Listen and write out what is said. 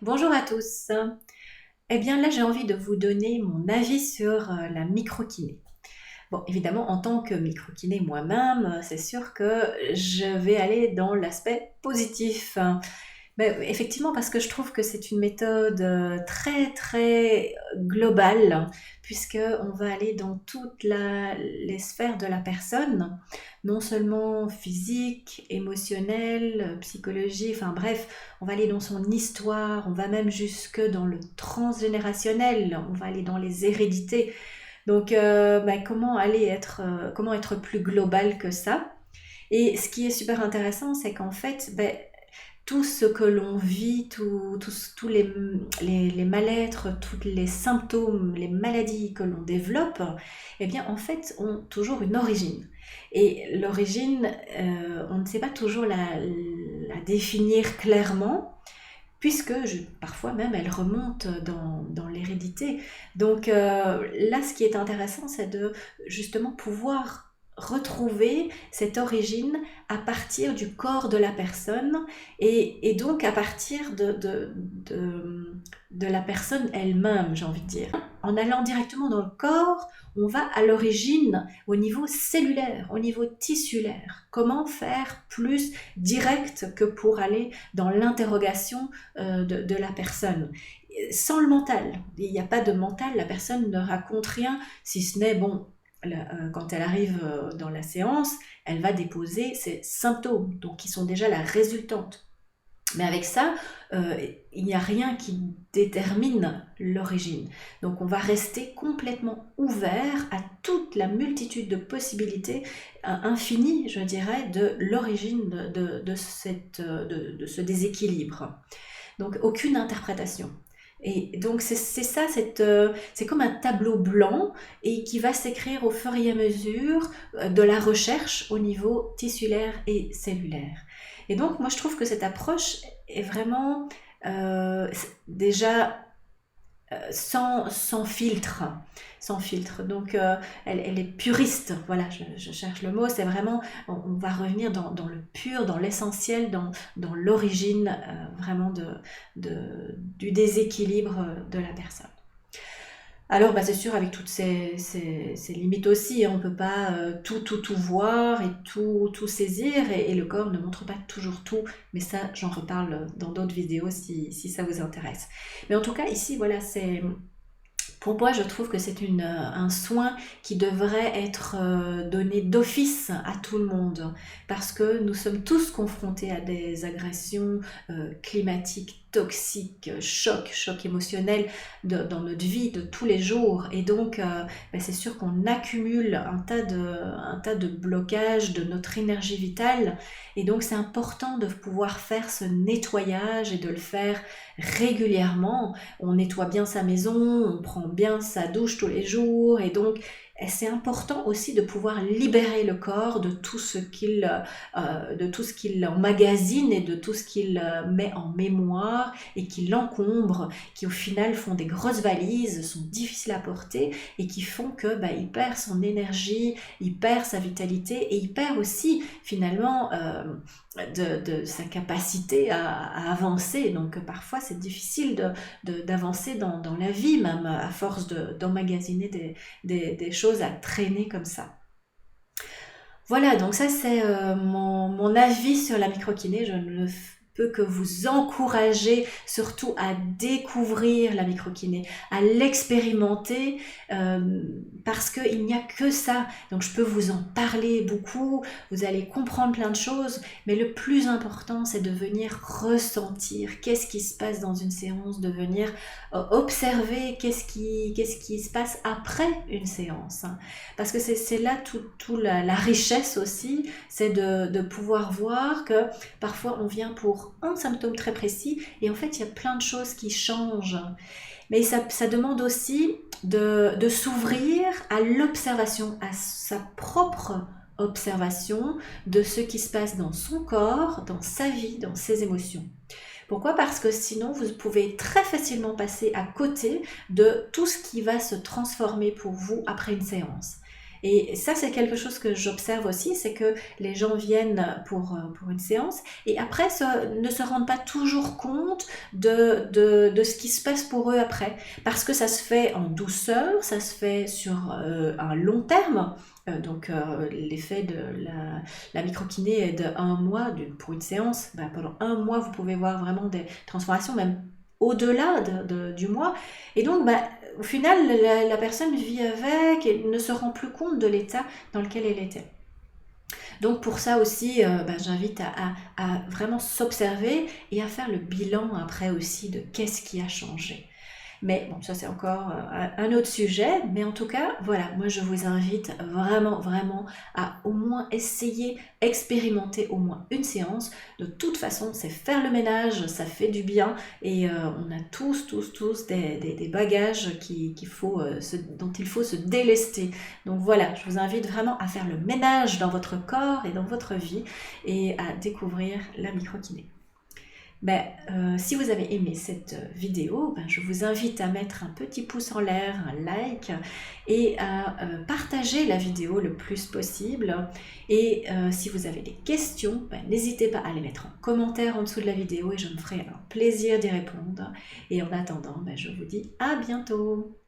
Bonjour à tous. Eh bien là, j'ai envie de vous donner mon avis sur la microkiné. Bon, évidemment, en tant que microkiné moi-même, c'est sûr que je vais aller dans l'aspect positif. Mais effectivement, parce que je trouve que c'est une méthode très très globale, puisque on va aller dans toutes les sphères de la personne, non seulement physique, émotionnelle, psychologie, enfin bref, on va aller dans son histoire, on va même jusque dans le transgénérationnel, on va aller dans les hérédités. Donc, comment être plus global que ça? Et ce qui est super intéressant, c'est qu'en fait, tout ce que l'on vit, tous les mal-être, tous les symptômes, les maladies que l'on développe, eh bien, en fait, ont toujours une origine. Et l'origine, on ne sait pas toujours la définir clairement, puisque parfois même elle remonte dans l'hérédité. Donc là, ce qui est intéressant, c'est de justement pouvoir retrouver cette origine à partir du corps de la personne et donc à partir de la personne elle-même, j'ai envie de dire. En allant directement dans le corps, on va à l'origine au niveau cellulaire, au niveau tissulaire. Comment faire plus direct que pour aller dans l'interrogation de la personne. Sans le mental, il n'y a pas de mental, la personne ne raconte rien, si ce n'est, bon, quand elle arrive dans la séance, elle va déposer ses symptômes, donc qui sont déjà la résultante. Mais avec ça, il n'y a rien qui détermine l'origine. Donc on va rester complètement ouvert à toute la multitude de possibilités infinies, je dirais, de l'origine de ce déséquilibre. Donc aucune interprétation. Et donc c'est ça, c'est comme un tableau blanc et qui va s'écrire au fur et à mesure de la recherche au niveau tissulaire et cellulaire. Et donc moi je trouve que cette approche est vraiment déjà sans filtre. Sans filtre. Donc, elle est puriste. Voilà, je cherche le mot. C'est vraiment, on va revenir dans le pur, dans l'essentiel, dans l'origine vraiment du déséquilibre de la personne. Alors, c'est sûr, avec toutes ces limites aussi, hein, on ne peut pas tout voir et tout saisir, et le corps ne montre pas toujours tout, mais ça, j'en reparle dans d'autres vidéos si ça vous intéresse. Mais en tout cas, ici, voilà, pour moi, je trouve que c'est un soin qui devrait être donné d'office à tout le monde, parce que nous sommes tous confrontés à des agressions climatiques, toxiques, choc émotionnel dans notre vie de tous les jours. Et donc, c'est sûr qu'on accumule un tas de blocages de notre énergie vitale. Et donc, c'est important de pouvoir faire ce nettoyage et de le faire régulièrement. On nettoie bien sa maison, on prend bien sa douche tous les jours, et donc c'est important aussi de pouvoir libérer le corps de tout ce qu'il emmagasine et de tout ce qu'il met en mémoire et qui l'encombre, qui au final font des grosses valises, sont difficiles à porter et qui font que il perd son énergie, il perd sa vitalité et il perd aussi finalement de sa capacité à avancer. Donc parfois c'est difficile d'avancer dans la vie, même à force d'emmagasiner des choses à traîner comme ça. Voilà, donc ça c'est mon avis sur la microkiné. Je ne peux que vous encourager surtout à découvrir la microkiné, à l'expérimenter, parce qu'il n'y a que ça. Donc je peux vous en parler beaucoup, vous allez comprendre plein de choses, mais le plus important c'est de venir ressentir qu'est-ce qui se passe dans une séance, de venir observer qu'est-ce qui se passe après une séance. Parce que c'est là toute la richesse aussi, c'est de pouvoir voir que parfois on vient pour un symptôme très précis et en fait il y a plein de choses qui changent. Mais ça demande aussi de s'ouvrir à l'observation, à sa propre observation de ce qui se passe dans son corps, dans sa vie, dans ses émotions. Pourquoi? Parce que sinon, vous pouvez très facilement passer à côté de tout ce qui va se transformer pour vous après une séance. Et ça, c'est quelque chose que j'observe aussi, c'est que les gens viennent pour une séance et après ne se rendent pas toujours compte de ce qui se passe pour eux après. Parce que ça se fait en douceur, ça se fait sur un long terme. L'effet de la microkiné est de 1 mois pour une séance. Pendant 1 mois, vous pouvez voir vraiment des transformations, même au-delà du mois. Et donc, au final, la personne vit avec et ne se rend plus compte de l'état dans lequel elle était. Donc pour ça aussi, j'invite à vraiment s'observer et à faire le bilan après aussi de qu'est-ce qui a changé. Mais bon, ça c'est encore un autre sujet. Mais en tout cas, voilà, moi je vous invite vraiment, vraiment à au moins essayer, expérimenter au moins une séance. De toute façon, c'est faire le ménage, ça fait du bien. Et on a tous des bagages dont il faut se délester. Donc voilà, je vous invite vraiment à faire le ménage dans votre corps et dans votre vie et à découvrir la microkiné. Si vous avez aimé cette vidéo, je vous invite à mettre un petit pouce en l'air, un like et à partager la vidéo le plus possible. Et si vous avez des questions, n'hésitez pas à les mettre en commentaire en dessous de la vidéo et je me ferai un plaisir d'y répondre. Et en attendant, je vous dis à bientôt.